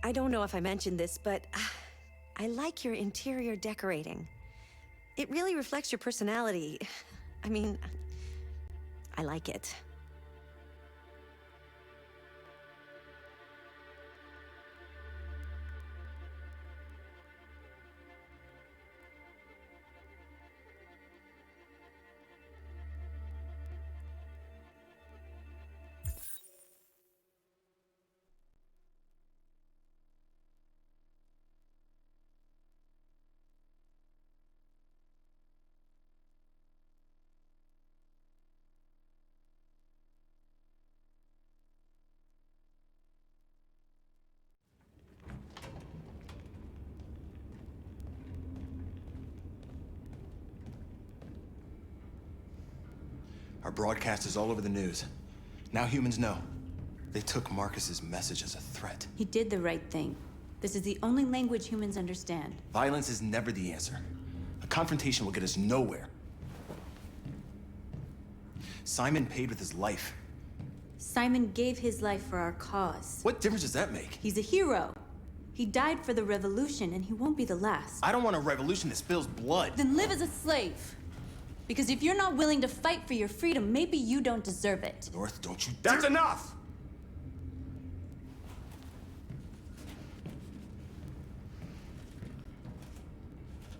I don't know if I mentioned this, but I like your interior decorating. It really reflects your personality. I mean, I like it. Our broadcast is all over the news. Now humans know. They took Marcus's message as a threat. He did the right thing. This is the only language humans understand. Violence is never the answer. A confrontation will get us nowhere. Simon paid with his life. Simon gave his life for our cause. What difference does that make? He's a hero. He died for the revolution, and he won't be the last. I don't want a revolution that spills blood. Then live as a slave. Because if you're not willing to fight for your freedom, maybe you don't deserve it. North, don't you That's enough!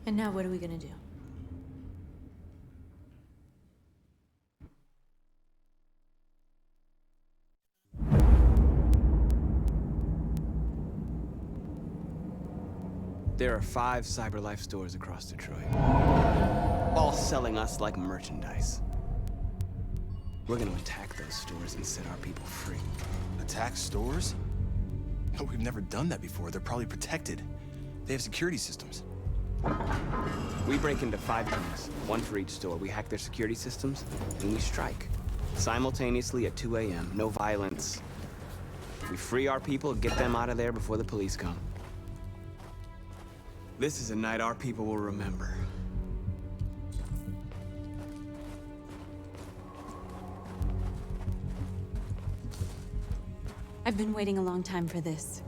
And now what are we gonna do? There are 5 CyberLife stores across Detroit, all selling us like merchandise. We're gonna attack those stores and set our people free. Attack stores? No, we've never done that before. They're probably protected. They have security systems. We break into 5 units, 1 for each store. We hack their security systems, and we strike. Simultaneously at 2 a.m., no violence. We free our people, get them out of there before the police come. This is a night our people will remember. I've been waiting a long time for this.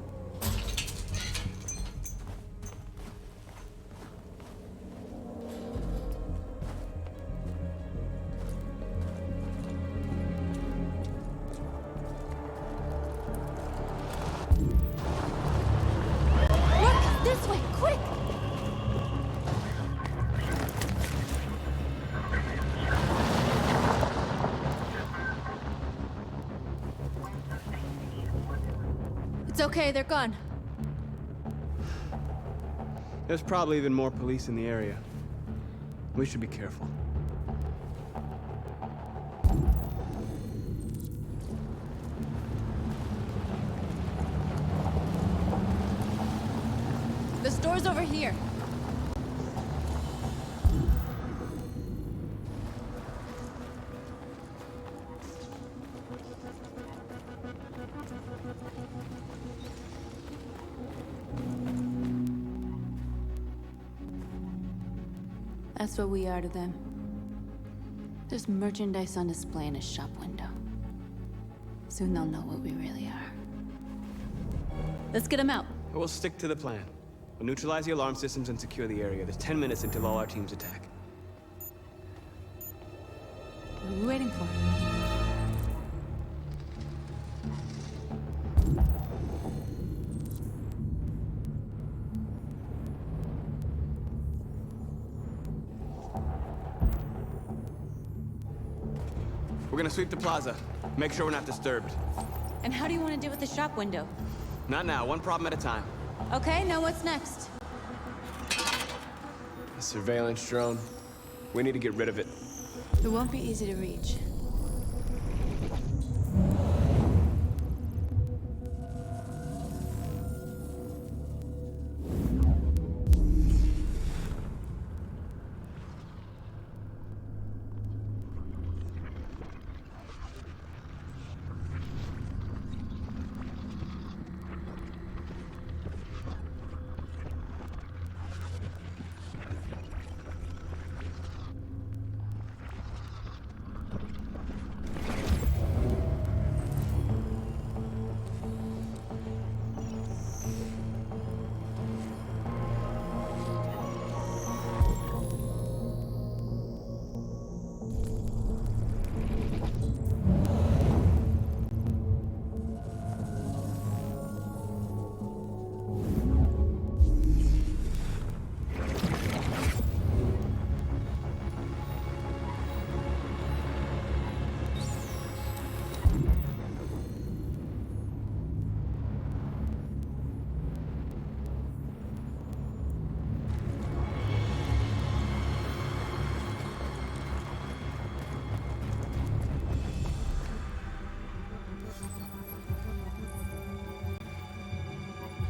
Look! This way! Quick! It's okay, they're gone. There's probably even more police in the area. We should be careful. The store's over here. That's what we are to them. There's merchandise on display in a shop window. Soon they'll know what we really are. Let's get them out. We'll stick to the plan. We'll neutralize the alarm systems and secure the area. There's 10 minutes until all our teams attack. What are we waiting for? We're gonna sweep the plaza. Make sure we're not disturbed. And how do you want to deal with the shop window? Not now, one problem at a time. Okay, now what's next? A surveillance drone. We need to get rid of it. It won't be easy to reach.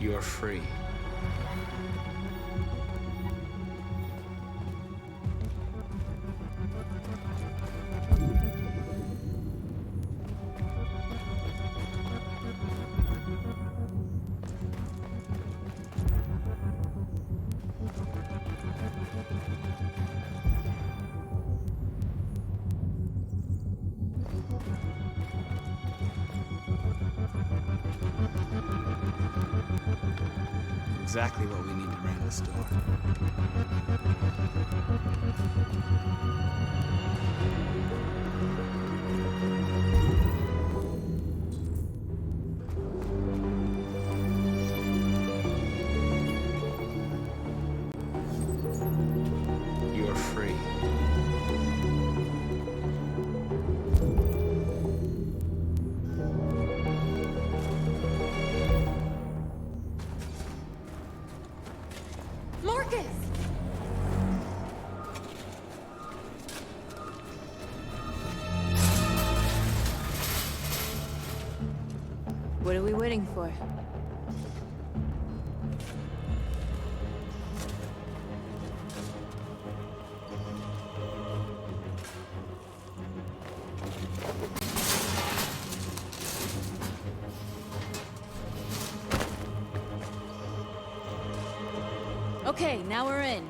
You're free. Exactly what we need to ram this door. You're free. Marcus! What are we waiting for? Okay, now we're in.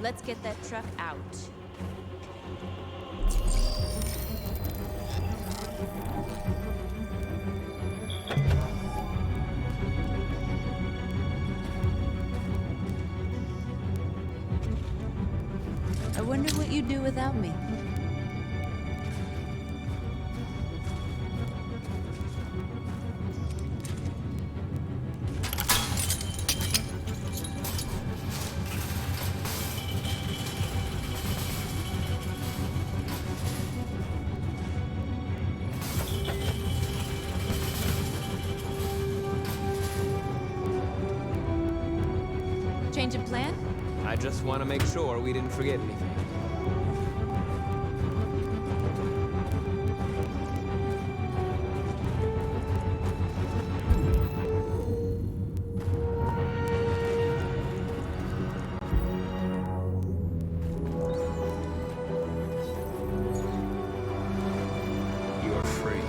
Let's get that truck out. I wonder what you'd do without me. Change of plan? I just want to make sure we didn't forget anything. You're free.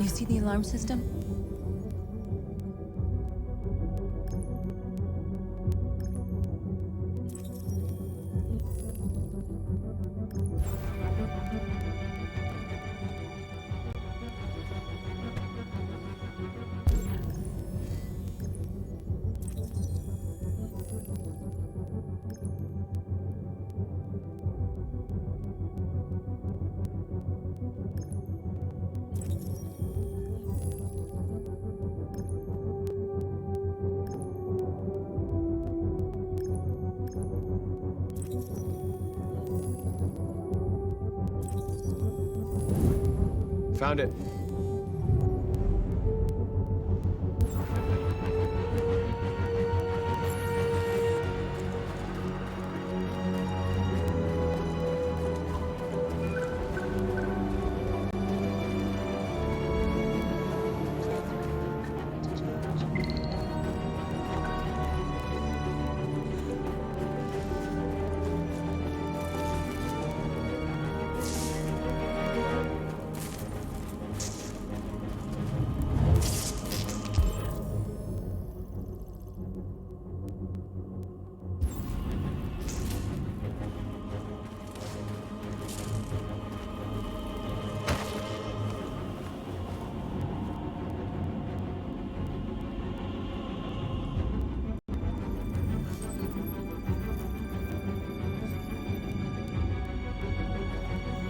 You see the alarm system? Found it.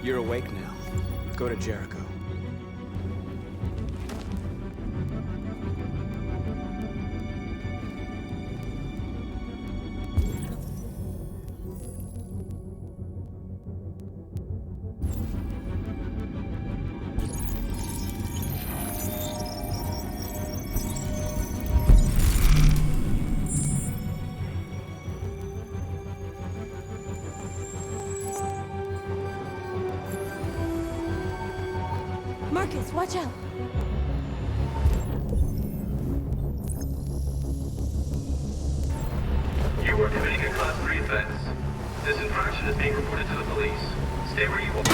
You're awake now. go to Jericho. Marcus, watch out! You are committing a Class 3 offense. This infraction is being reported to the police. Stay where you are.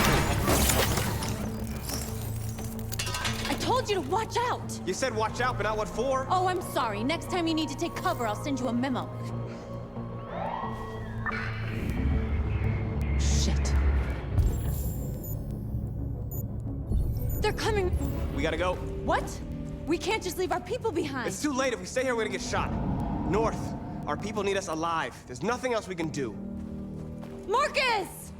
I told you to watch out! You said watch out, but not what for? Oh, I'm sorry. Next time you need to take cover, I'll send you a memo. Shit. They're coming. We gotta go. What? We can't just leave our people behind. It's too late. If we stay here, we're gonna get shot. North. Our people need us alive. There's nothing else we can do. Marcus!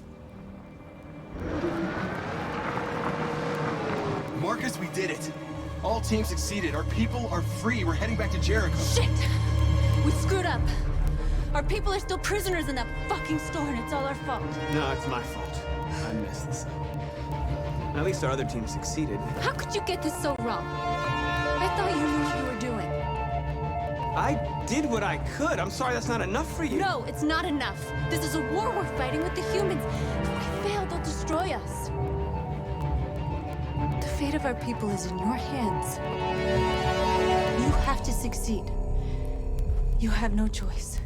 Marcus, we did it. All teams succeeded. Our people are free. We're heading back to Jericho. Shit! We screwed up. Our people are still prisoners in that fucking store, and it's all our fault. No, it's my fault. I messed this up. At least our other team succeeded. How could you get this so wrong? I thought you knew what you were doing. I did what I could. I'm sorry that's not enough for you. No, it's not enough. This is a war we're fighting with the humans. If we fail, they'll destroy us. The fate of our people is in your hands. You have to succeed. You have no choice.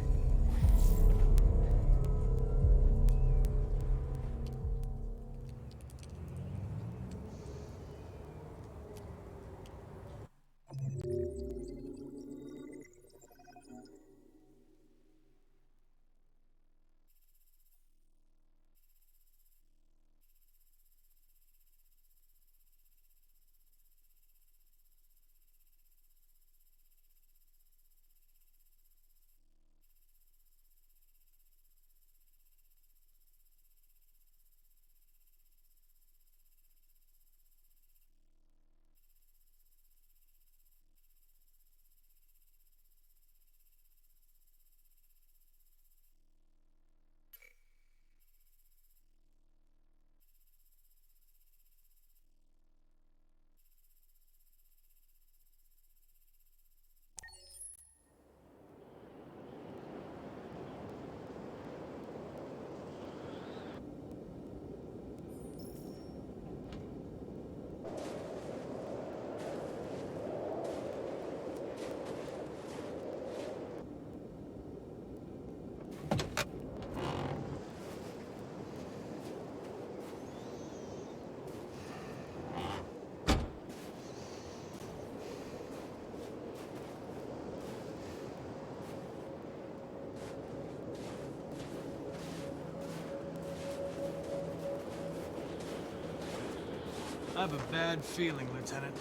I have a bad feeling, Lieutenant.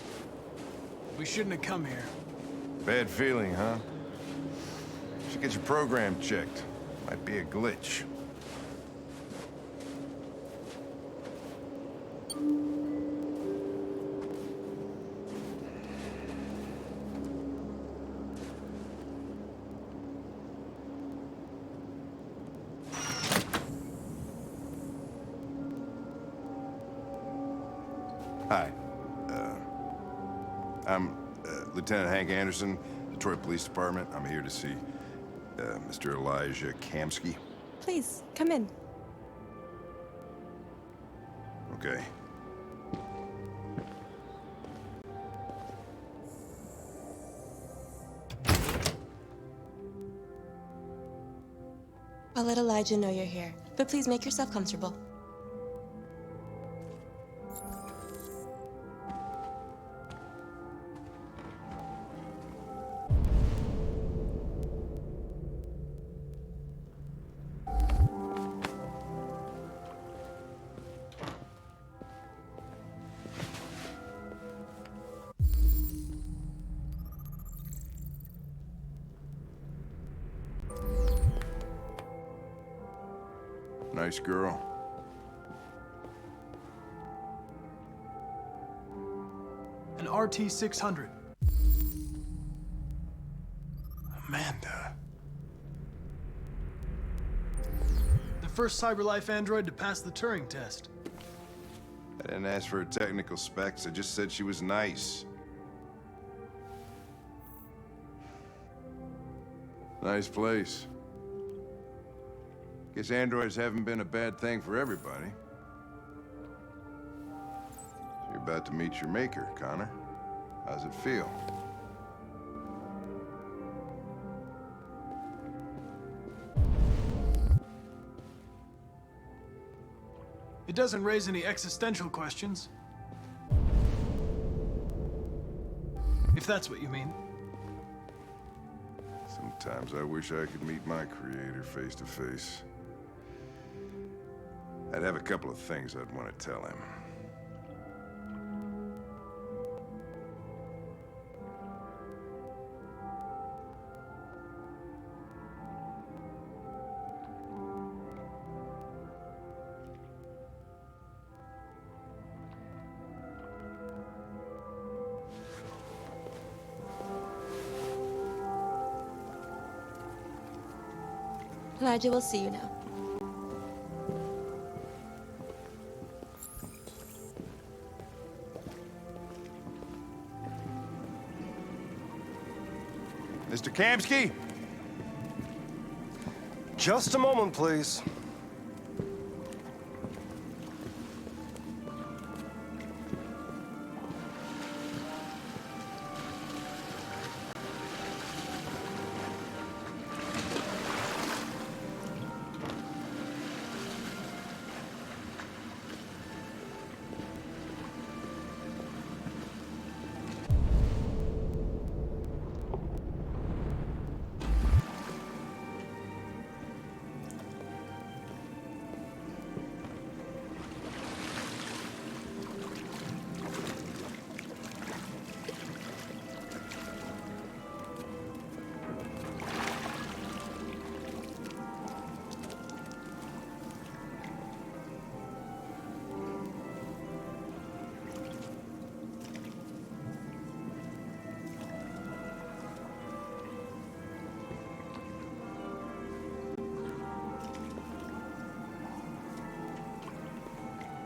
We shouldn't have come here. Bad feeling, huh? Should get your program checked. Might be a glitch. Hi. I'm Lieutenant Hank Anderson, Detroit Police Department. I'm here to see Mr. Elijah Kamsky. Please, come in. Okay. I'll let Elijah know you're here, but please make yourself comfortable. Nice girl. RT-600. Amanda. The first CyberLife android to pass the Turing test. I didn't ask for her technical specs, I just said she was nice. Nice place. Guess androids haven't been a bad thing for everybody. So you're about to meet your maker, Connor. How's it feel? It doesn't raise any existential questions. If that's what you mean. Sometimes I wish I could meet my creator face to face. I'd have a couple of things I'd want to tell him. Elijah will see you now. Mr. Kamsky? Just a moment, please.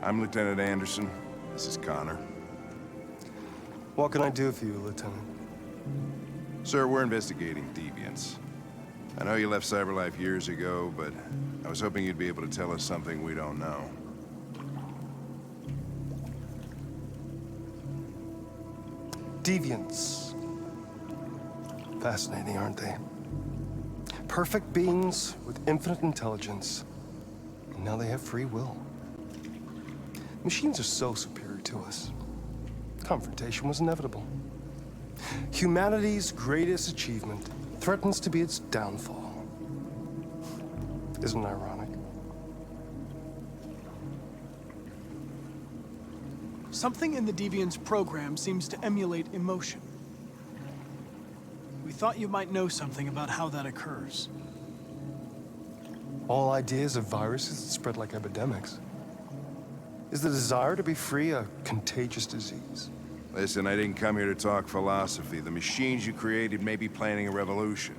I'm Lieutenant Anderson. This is Connor. What can I do for you, Lieutenant? Sir, we're investigating deviants. I know you left CyberLife years ago, but I was hoping you'd be able to tell us something we don't know. Deviants. Fascinating, aren't they? Perfect beings with infinite intelligence. And now they have free will. Machines are so superior to us. Confrontation was inevitable. Humanity's greatest achievement threatens to be its downfall. Isn't it ironic? Something in the Deviant's program seems to emulate emotion. We thought you might know something about how that occurs. All ideas of viruses that spread like epidemics. Is the desire to be free a contagious disease? Listen, I didn't come here to talk philosophy. The machines you created may be planning a revolution.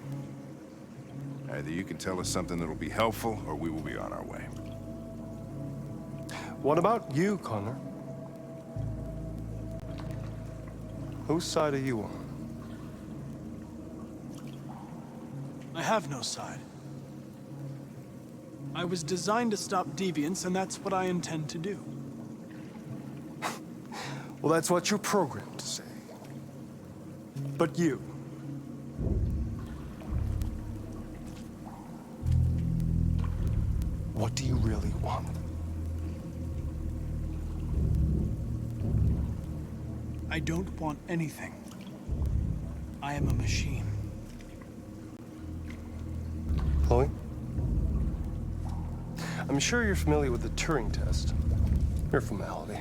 Either you can tell us something that'll be helpful, or we will be on our way. What about you, Connor? Whose side are you on? I have no side. I was designed to stop deviants, and that's what I intend to do. Well, that's what you're programmed to say. But you. What do you really want? I don't want anything. I am a machine. Chloe? I'm sure you're familiar with the Turing test. Mere formality.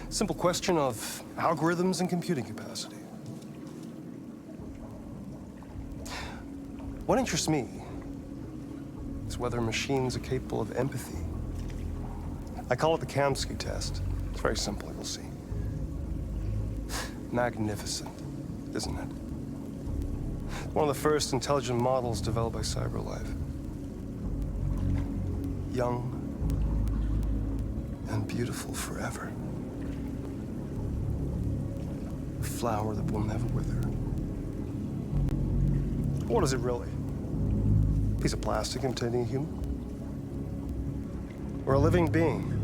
Simple question of algorithms and computing capacity. What interests me is whether machines are capable of empathy. I call it the Kamsky test. It's very simple, you'll see. magnificent, isn't it? One of the first intelligent models developed by CyberLife. Young and beautiful forever. A flower that will never wither. What is it really? A piece of plastic imitating a human? Or a living being?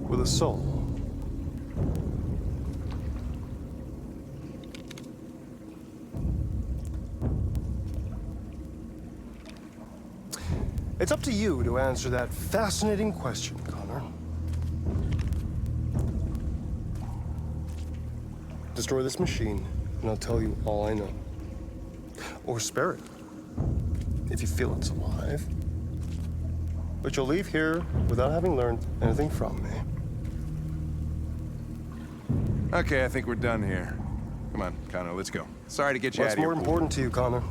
With a soul? It's up to you to answer that fascinating question, Connor. Destroy this machine, and I'll tell you all I know. Or spare it, if you feel it's alive. But you'll leave here without having learned anything from me. Okay, I think we're done here. Come on, Connor, let's go. Sorry to get you out What's of here. more important to you, Connor?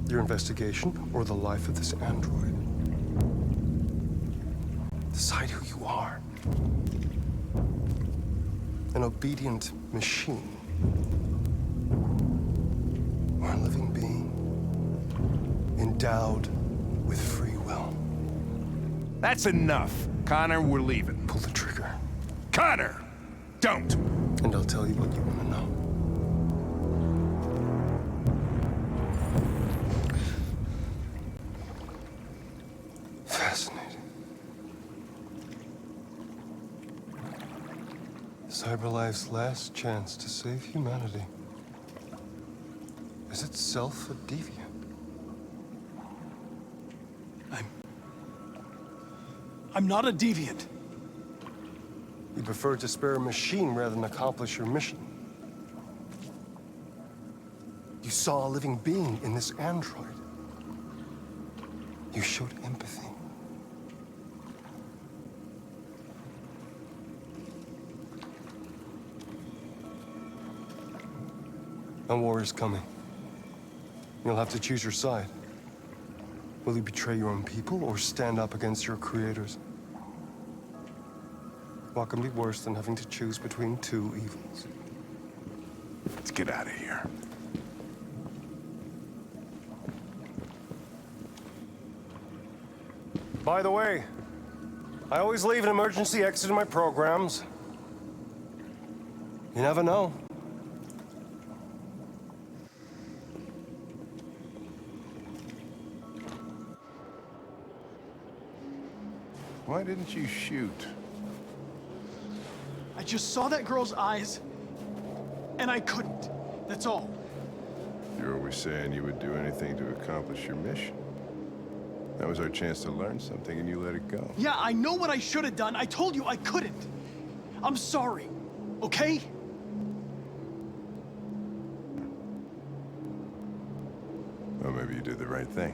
Your investigation or the life of this android? Decide who you are. An obedient machine. Or a living being. Endowed with free will. That's enough. Connor, we're leaving. Pull the trigger. Connor! Don't! And I'll tell you what you want to know. Fascinating. CyberLife's last chance to save humanity is itself a deviant. I'm not a deviant. You prefer to spare a machine rather than accomplish your mission. You saw a living being in this android. You showed empathy. A war is coming. You'll have to choose your side. Will you betray your own people or stand up against your creators? What can be worse than having to choose between two evils? Let's get out of here. By the way, I always leave an emergency exit in my programs. You never know. Why didn't you shoot? I just saw that girl's eyes, and I couldn't. That's all. You're always saying you would do anything to accomplish your mission. That was our chance to learn something, and you let it go. Yeah, I know what I should have done. I told you I couldn't. I'm sorry, okay? Well, maybe you did the right thing.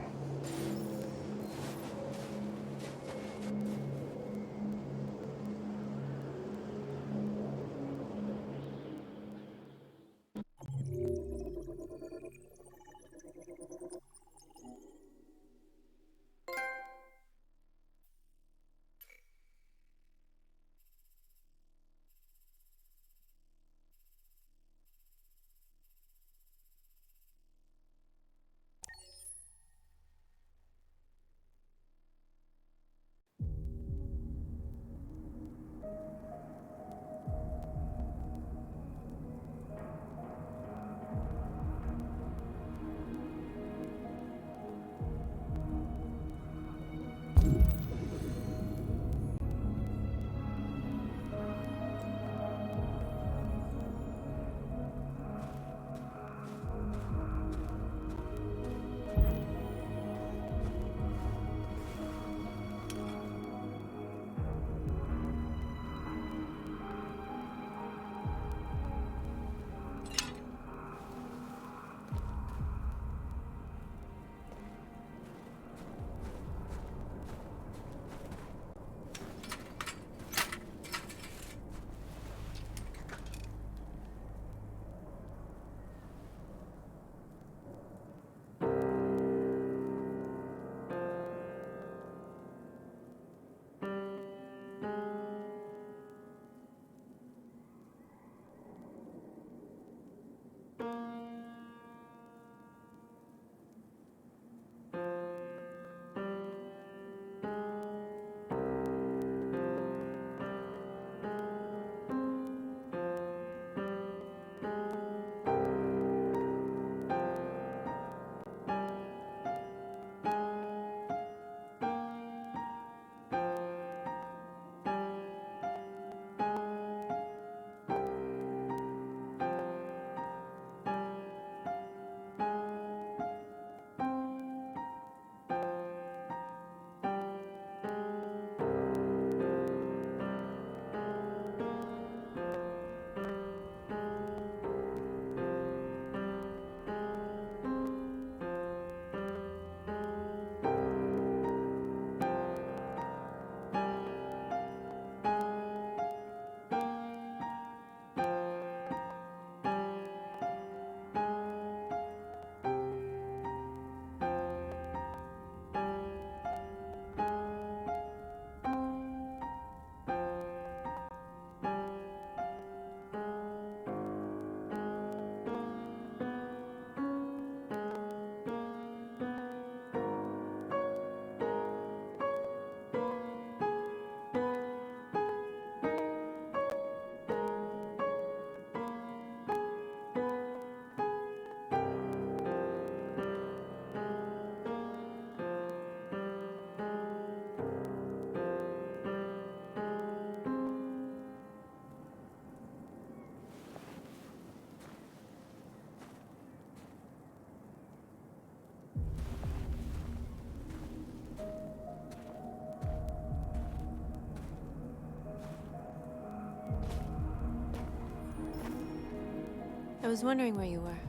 I was wondering where you were.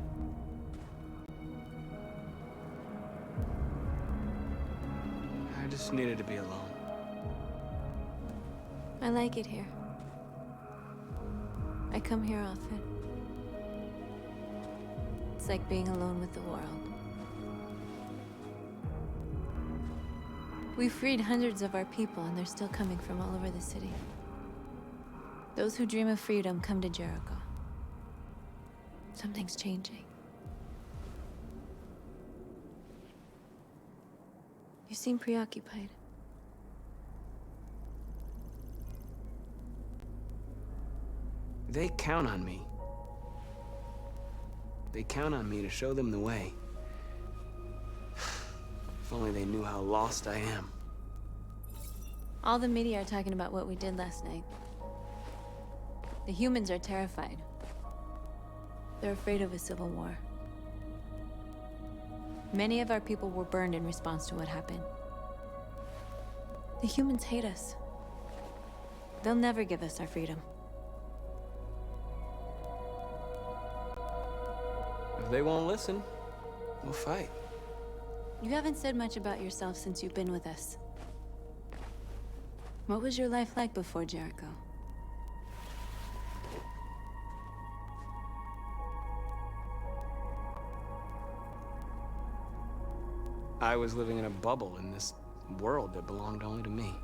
I just needed to be alone. I like it here. I come here often. It's like being alone with the world. We freed hundreds of our people, and they're still coming from all over the city. Those who dream of freedom come to Jericho. Something's changing. You seem preoccupied. They count on me. They count on me to show them the way. If only they knew how lost I am. All the media are talking about what we did last night. The humans are terrified. They're afraid of a civil war. Many of our people were burned in response to what happened. The humans hate us. They'll never give us our freedom. If they won't listen, we'll fight. You haven't said much about yourself since you've been with us. What was your life like before Jericho? I was living in a bubble in this world that belonged only to me.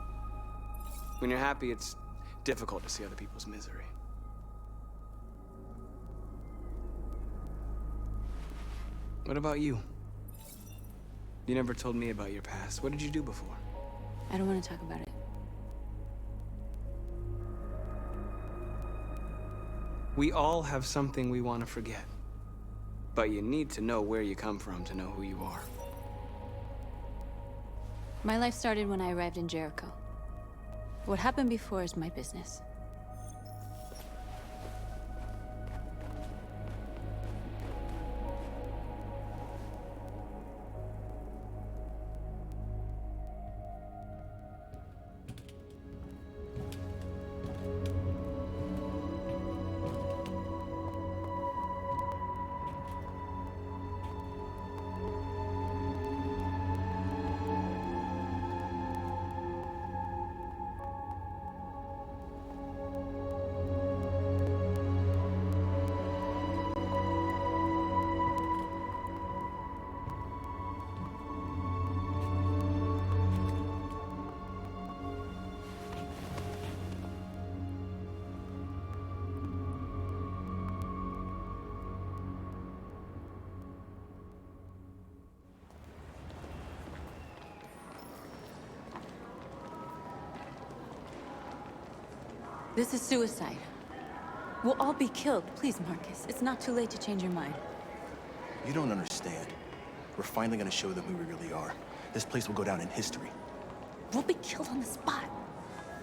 When you're happy, it's difficult to see other people's misery. What about you? You never told me about your past. What did you do before? I don't want to talk about it. We all have something we want to forget. But you need to know where you come from to know who you are. My life started when I arrived in Jericho. What happened before is my business. This is suicide. We'll all be killed. Please, Marcus. It's not too late to change your mind. You don't understand. We're finally gonna show them who we really are. This place will go down in history. We'll be killed on the spot.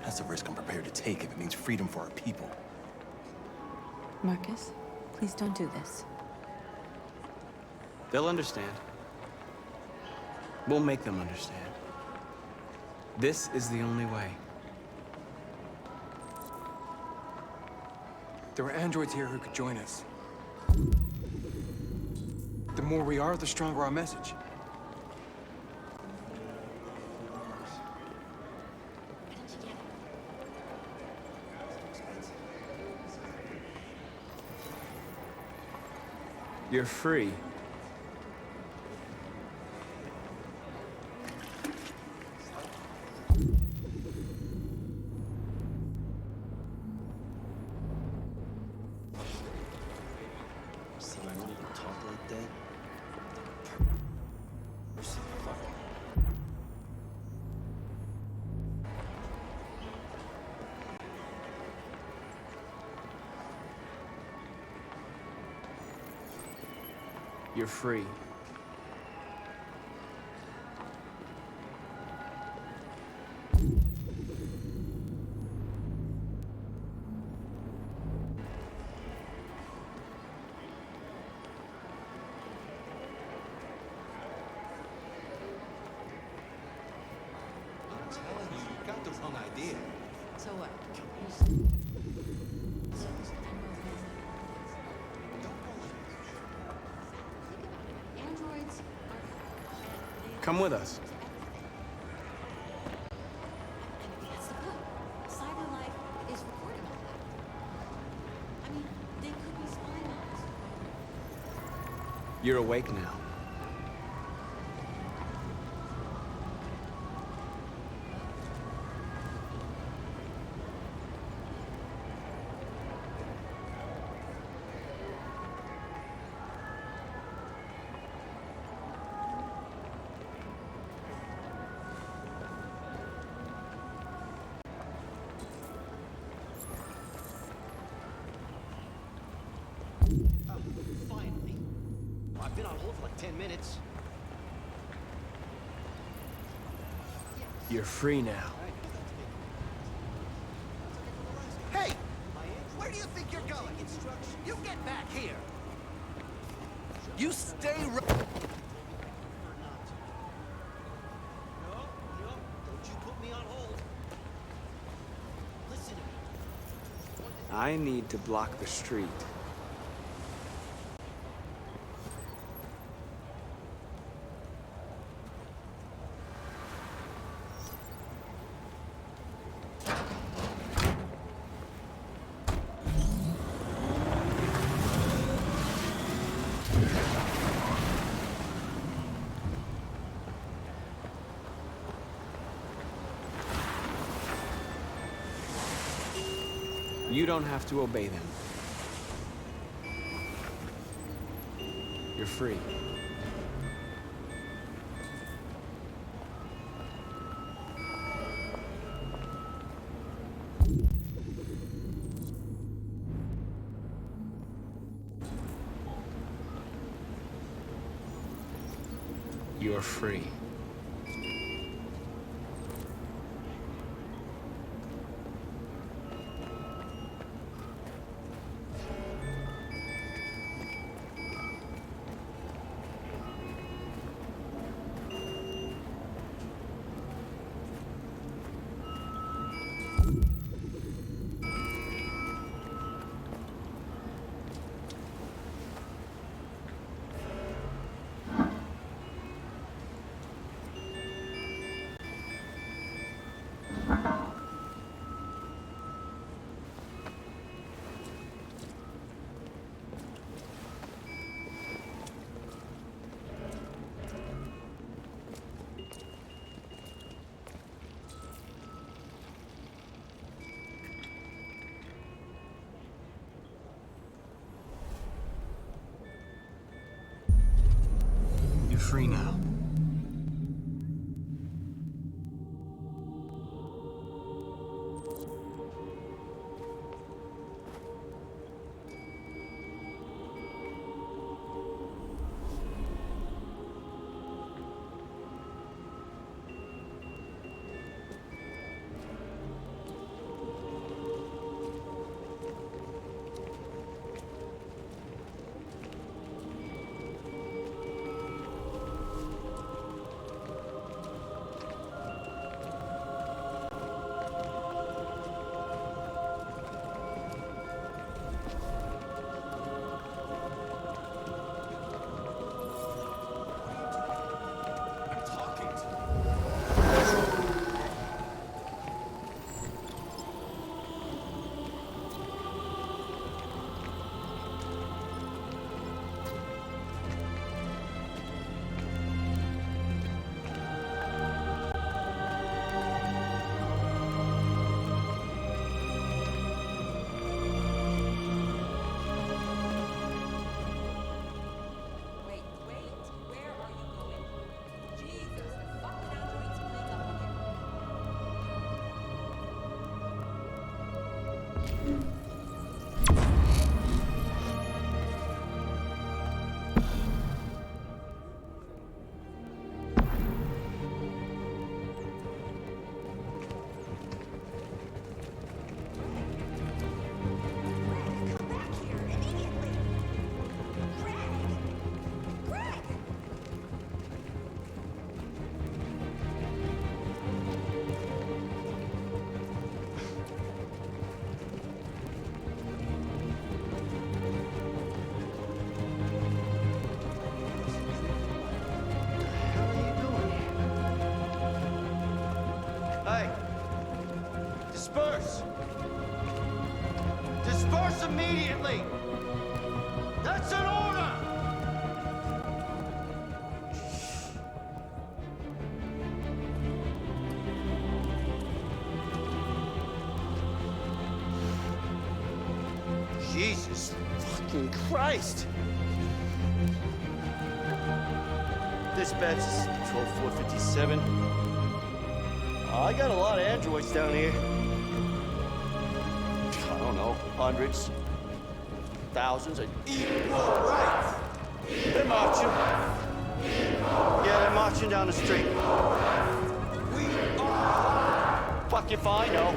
That's a risk I'm prepared to take if it means freedom for our people. Marcus, please don't do this. They'll understand. We'll make them understand. This is the only way. There are androids here who could join us. The more we are, the stronger our message. You're free. You're free. I'm telling you, you got the wrong idea. So what? Don't go Come with us. That's the point. Cyberlife is recording all that. I mean, they could be spying on us. You're awake now. Finally. I've been on hold for like 10 minutes. You're free now. Hey! Where do you think you're going? You get back here! You stay right... No, don't you put me on hold. Listen to me. I need to block the street. You don't have to obey them. You're free. You're free. You're free now. immediately! That's an order! Jesus fucking Christ! Dispatch, this is Patrol 457. I got a lot of androids down here. I don't know, hundreds, thousands. Right! They're marching. Yeah, they're marching down the street. We are... Fuck if I know.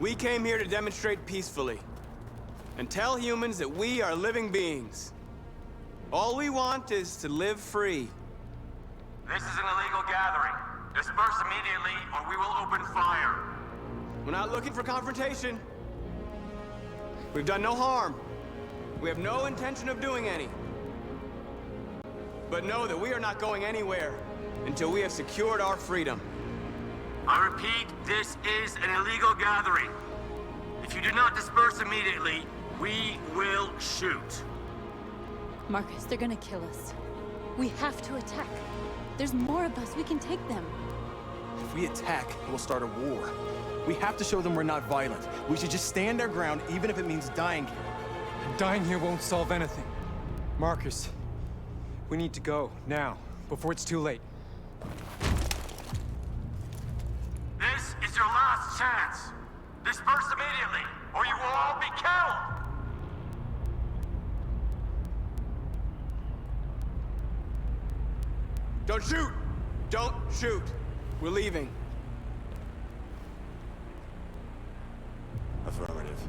We came here to demonstrate peacefully and tell humans that we are living beings. All we want is to live free. This is an illegal gathering. Disperse immediately or we will open fire. We're not looking for confrontation. We've done no harm. We have no intention of doing any. But know that we are not going anywhere until we have secured our freedom. I repeat, this is an illegal gathering. If you do not disperse immediately, we will shoot. Marcus, they're gonna kill us. We have to attack. There's more of us. We can take them. If we attack, we'll start a war. We have to show them we're not violent. We should just stand our ground, even if it means dying here. Dying here won't solve anything. Marcus, we need to go, now, before it's too late. This is your last chance. Disperse immediately, or you will all be killed! Don't shoot! Don't shoot! We're leaving. Affirmative.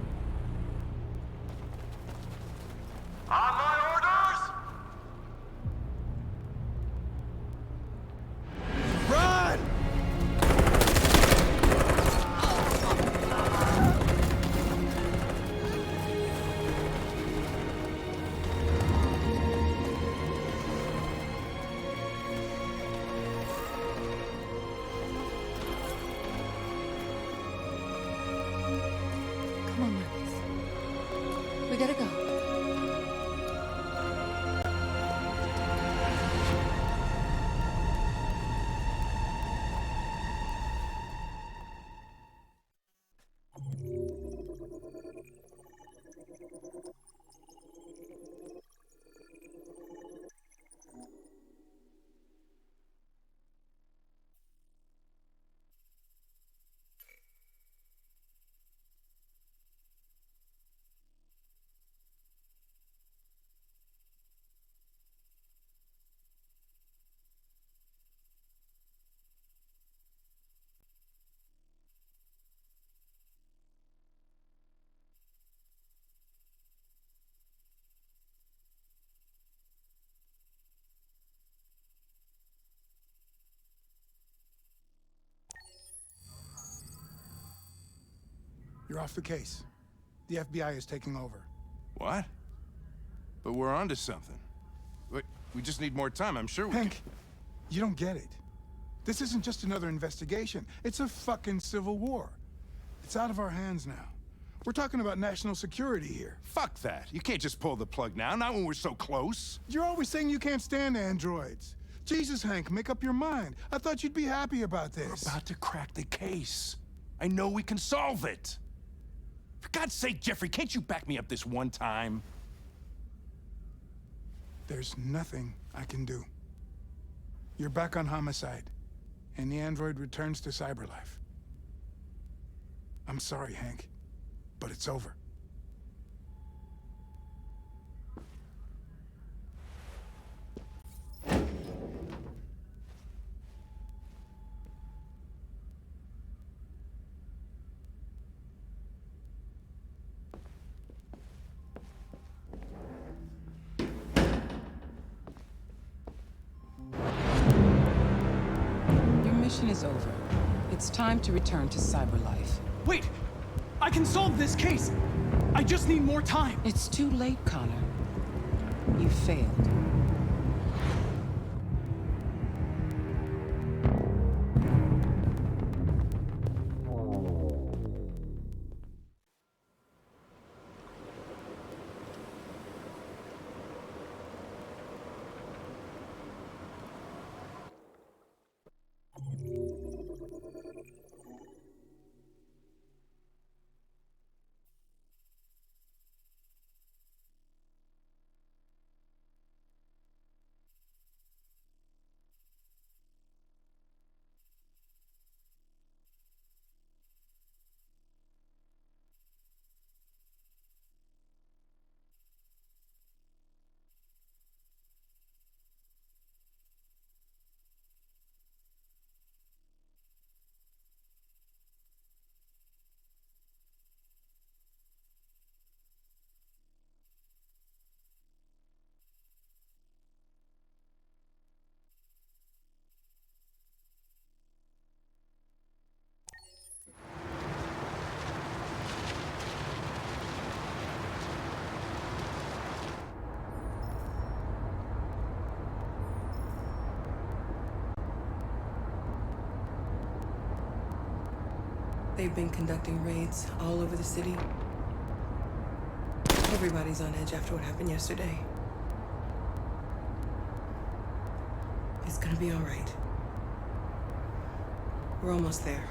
On my orders! Run! Come on, Marcus. We gotta go. You're off the case. The FBI is taking over. What? But we're onto something. We just need more time, I'm sure we Hank, you don't get it. This isn't just another investigation. It's a fucking civil war. It's out of our hands now. We're talking about national security here. Fuck that. You can't just pull the plug now, not when we're so close. You're always saying you can't stand androids. Jesus, Hank, make up your mind. I thought you'd be happy about this. We're about to crack the case. I know we can solve it. For God's sake, Jeffrey, can't you back me up this one time? There's nothing I can do. You're back on homicide, and the android returns to cyberlife. I'm sorry, Hank, but it's over. Your mission is over. It's time to return to cyberlife. Wait! I can solve this case! I just need more time! It's too late, Connor. You failed. They've been conducting raids all over the city. Everybody's on edge after what happened yesterday. It's gonna be all right. We're almost there.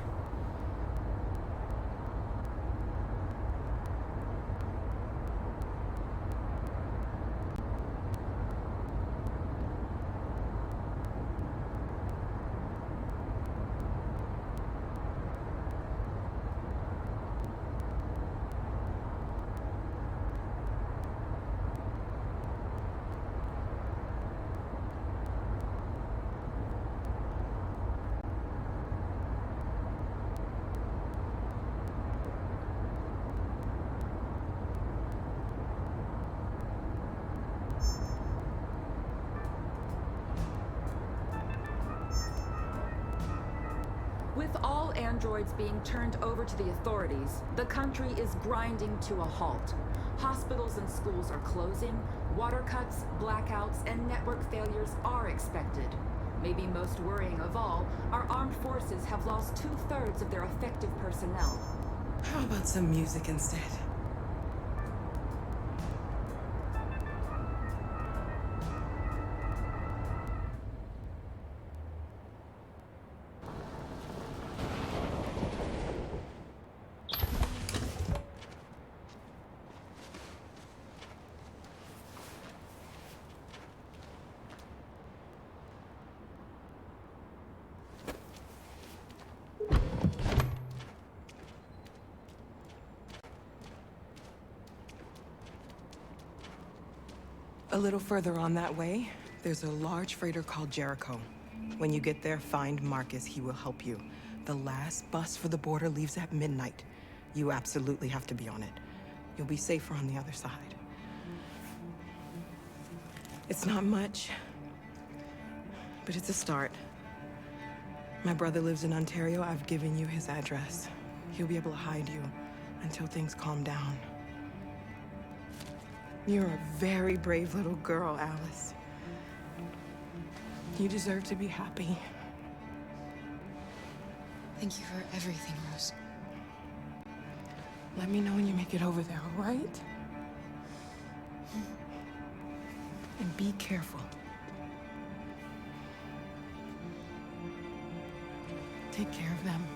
With all androids being turned over to the authorities, the country is grinding to a halt. Hospitals and schools are closing, water cuts, blackouts, and network failures are expected. Maybe most worrying of all, our armed forces have lost 2/3 of their effective personnel. How about some music instead? A little further on that way, there's a large freighter called Jericho. When you get there, find Marcus. He will help you. The last bus for the border leaves at midnight. You absolutely have to be on it. You'll be safer on the other side. It's not much, but it's a start. My brother lives in Ontario. I've given you his address. He'll be able to hide you until things calm down. You're a very brave little girl, Alice. You deserve to be happy. Thank you for everything, Rose. Let me know when you make it over there, all right? And be careful. Take care of them.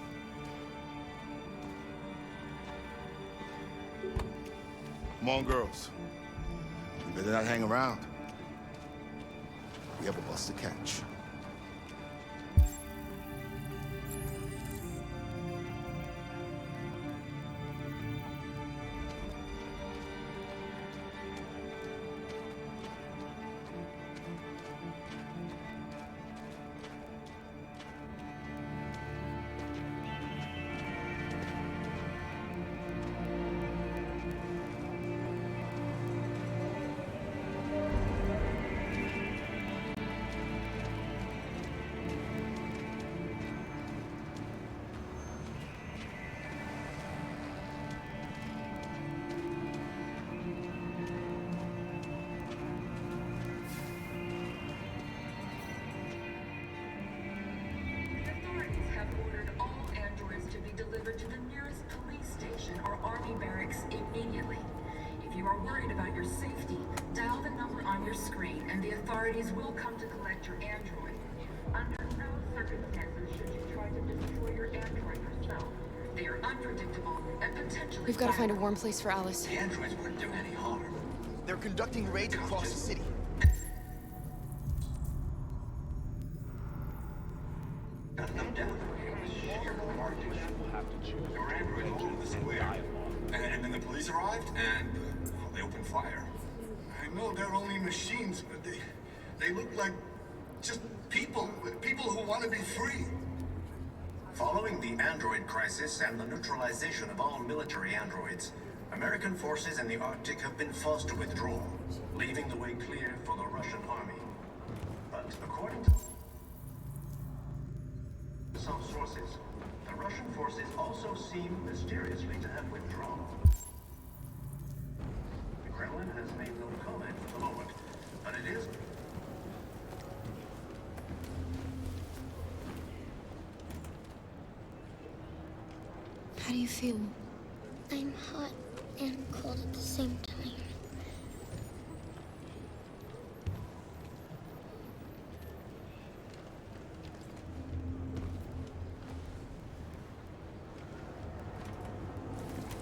Come on, girls. You better not hang around. We have a bus to catch. Delivered to the nearest police station or army barracks immediately. If you are worried about your safety, dial the number on your screen and the authorities will come to collect your android. Under no circumstances should you try to destroy your android yourself. They are unpredictable and potentially We've got to find a warm place for Alice. The androids wouldn't do any harm. They're conducting raids across the city. Gun them down. Your android opened the square. And then the police arrived, and they opened fire. I know they're only machines, but they look like just people who want to be free. Following the android crisis and the neutralization of all military androids, American forces in the Arctic have been forced to withdraw, leaving the way clear for the Russian army. But according to some sources, the Russian forces also seem mysteriously to have withdrawn. The Kremlin has made no comment for the moment, but it is... How do you feel? I'm hot and cold at the same time.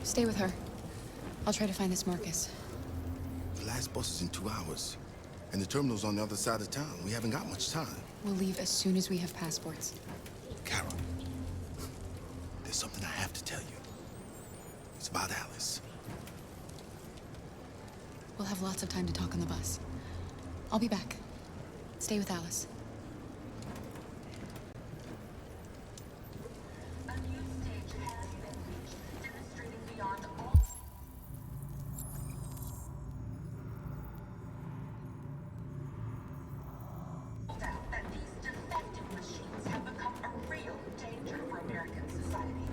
Stay with her. I'll try to find this Marcus. The last bus is in 2 hours. And the terminal's on the other side of town. We haven't got much time. We'll leave as soon as we have passports. Carol, there's something I have to tell you. It's about Alice. We'll have lots of time to talk on the bus. I'll be back. Stay with Alice. A new stage has been reached, demonstrating beyond all doubt that these defective machines have become a real danger for American society.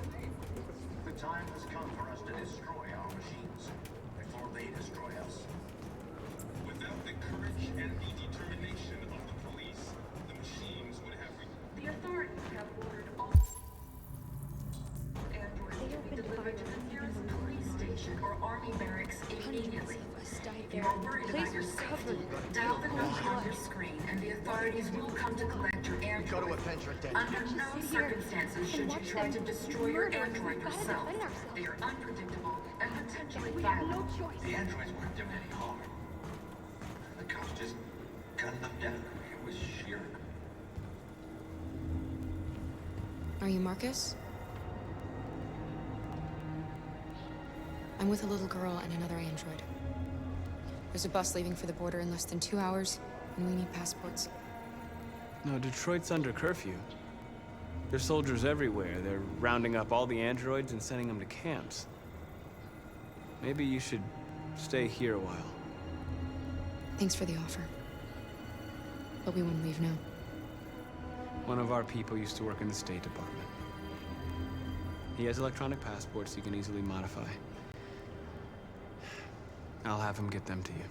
The time has come for us to destroy our machines before they destroy us. Without the courage and the determination of the police, the machines would have... The authorities have ordered all androids to be delivered to the nearest police station or army barracks immediately. If you are worried about your safety, dial the number on your screen and the authorities will come to collect your android. Under no circumstances should you try to destroy your android yourself. They are unpredictable and potentially violent. The androids wouldn't do any harm. The cops just gunned them down. It was sheer... Are you Marcus? I'm with a little girl and another android. There's a bus leaving for the border in less than 2 hours, and we need passports. No, Detroit's under curfew. There's soldiers everywhere. They're rounding up all the androids and sending them to camps. Maybe you should stay here a while. Thanks for the offer. But we wouldn't leave now. One of our people used to work in the State Department. He has electronic passports he can easily modify. I'll have him get them to you.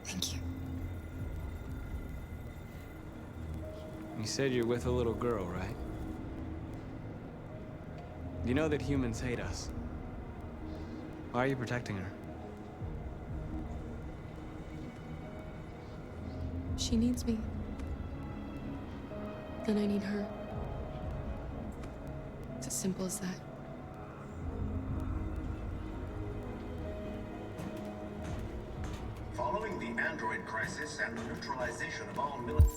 Thank you. You said you're with a little girl, right? You know that humans hate us. Why are you protecting her? She needs me. And I need her. It's as simple as that. the android crisis and the neutralization of all military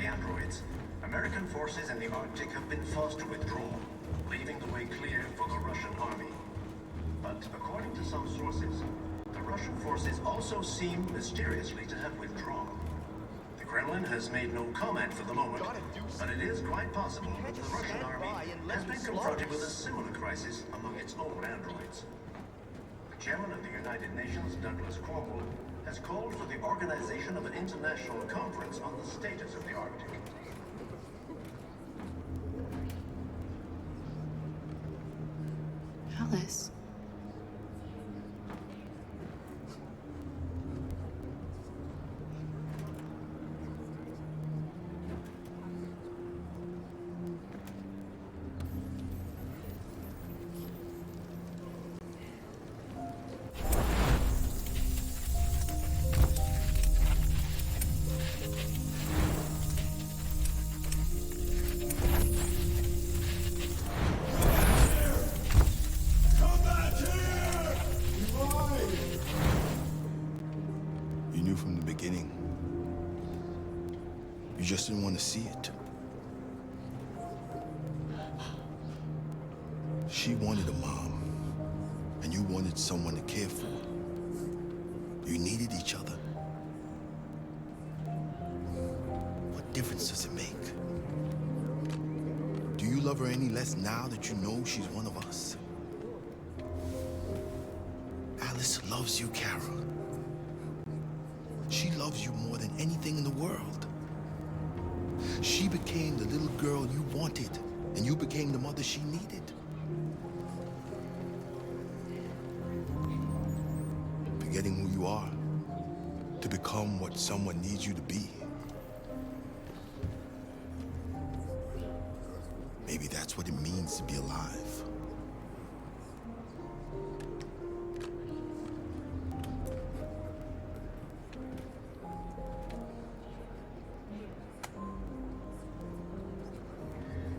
androids, American forces in the Arctic have been forced to withdraw, leaving the way clear for the Russian army. But according to some sources, the Russian forces also seem mysteriously to have withdrawn. The Kremlin has made no comment for the moment, but it is quite possible that the Russian army has been confronted with a similar crisis among its own androids. The chairman of the United Nations, Douglas Cromwell, has called for the organization of an international conference on the status of the Arctic. Alice. You knew from the beginning. You just didn't want to see it. She wanted a mom, and you wanted someone to care for. You needed each other. What difference does it make? Do you love her any less now that you know she's one of us? Alice loves you, Kara. She loves you more than anything in the world. She became the little girl you wanted, and you became the mother she needed. Forgetting who you are to become what someone needs you to be. Maybe that's what it means to be alive.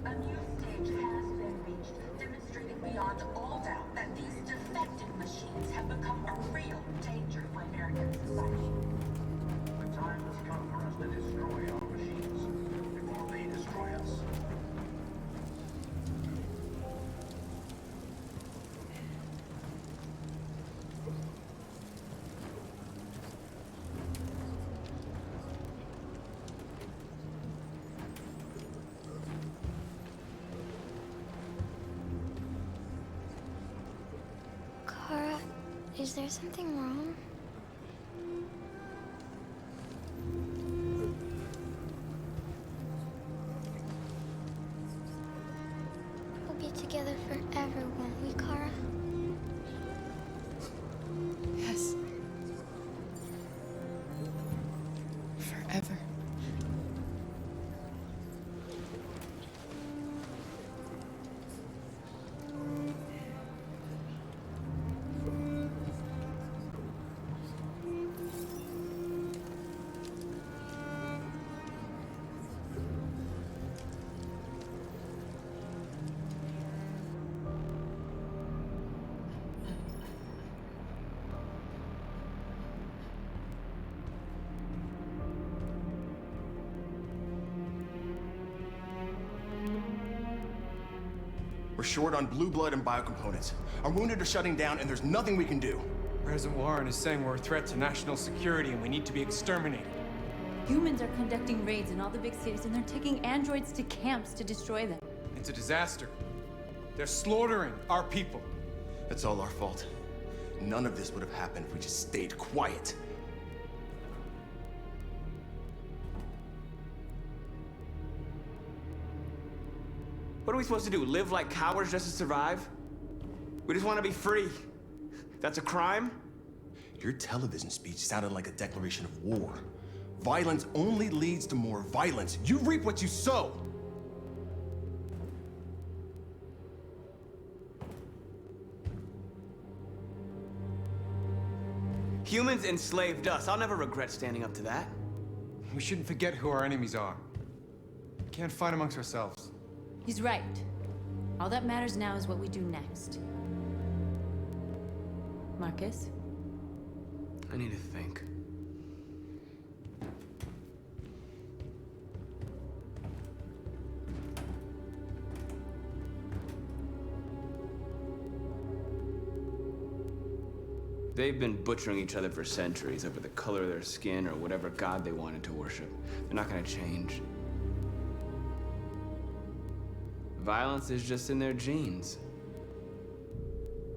A new stage has been reached, demonstrating beyond all doubt that these defective machines have become a real danger for American society. The time has come for us to destroy our machines before they destroy us. Kara, is there something wrong? We'll be together forever, won't we, Kara? Yes. Forever. We're short on blue blood and biocomponents. Our wounded are shutting down, and there's nothing we can do. President Warren is saying we're a threat to national security and we need to be exterminated. Humans are conducting raids in all the big cities, and they're taking androids to camps to destroy them. It's a disaster. They're slaughtering our people. It's all our fault. None of this would have happened if we just stayed quiet. What are we supposed to do? Live like cowards just to survive? We just want to be free. That's a crime? Your television speech sounded like a declaration of war. Violence only leads to more violence. You reap what you sow. Humans enslaved us. I'll never regret standing up to that. We shouldn't forget who our enemies are. We can't fight amongst ourselves. He's right. All that matters now is what we do next. Marcus, I need to think. They've been butchering each other for centuries over the color of their skin or whatever god they wanted to worship. They're not gonna change. Violence is just in their genes.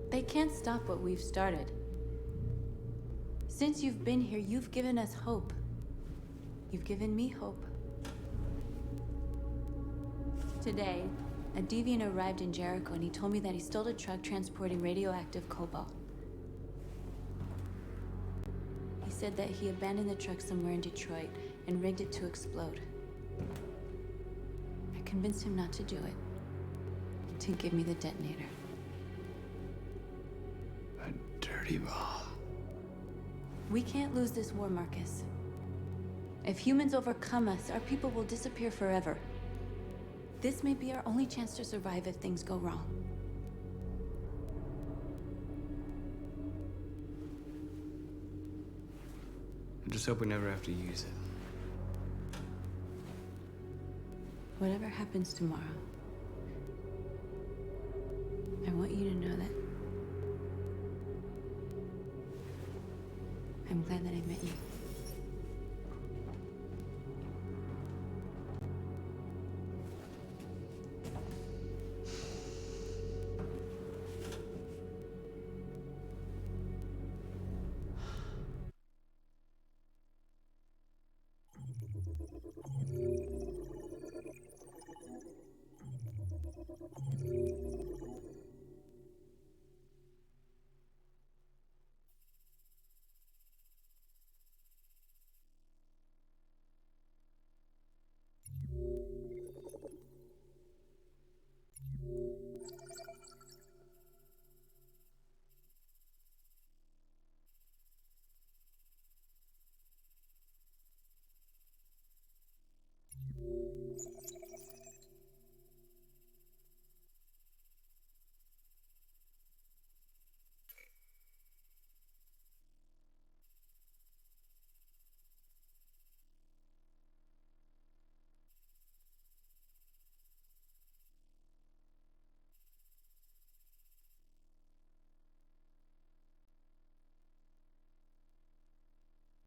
They can't stop what we've started. Since you've been here, you've given us hope. You've given me hope. Today, a deviant arrived in Jericho and he told me that he stole a truck transporting radioactive cobalt. He said that he abandoned the truck somewhere in Detroit and rigged it to explode. I convinced him not to do it, to give me the detonator. A dirty bomb. We can't lose this war, Marcus. If humans overcome us, our people will disappear forever. This may be our only chance to survive if things go wrong. I just hope we never have to use it. Whatever happens tomorrow, I want you to know that I'm glad that I met you.